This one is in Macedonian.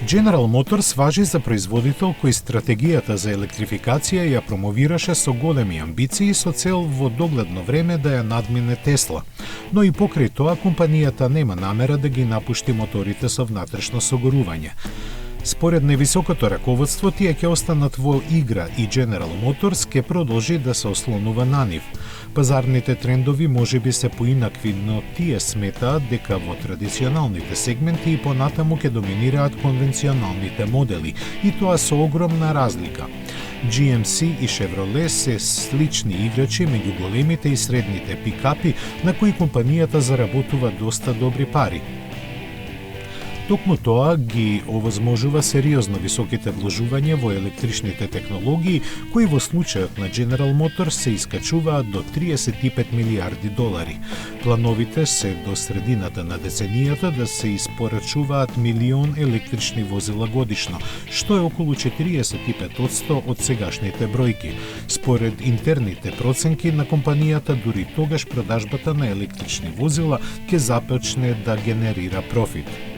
General Motors важи за производител кој стратегијата за електрификација ја промовираше со големи амбиции со цел во догледно време да ја надмине Тесла. Но и покрај тоа компанијата нема намера да ги напушти моторите со внатрешно согорување. Според невисокото раководство, тие ќе останат во игра и General Motors ќе продолжи да се ослонува на нив. Пазарните трендови можеби се поинакви, но тие сметаат дека во традиционалните сегменти и понатаму ќе доминираат конвенционалните модели, и тоа со огромна разлика. GMC и Chevrolet се слични играчи меѓу големите и средните пикапи на кои компанијата заработува доста добри пари. Токму тоа ги овозможува сериозно високите вложувања во електричните технологии, кои во случајот на General Motors се искачуваат до 35 милиарди долари. Плановите се до средината на деценијата да се испорачуваат 1 милион електрични возила годишно, што е околу 45% од сегашните бројки. Според интерните проценки на компанијата, дури тогаш продажбата на електрични возила ќе започне да генерира профит.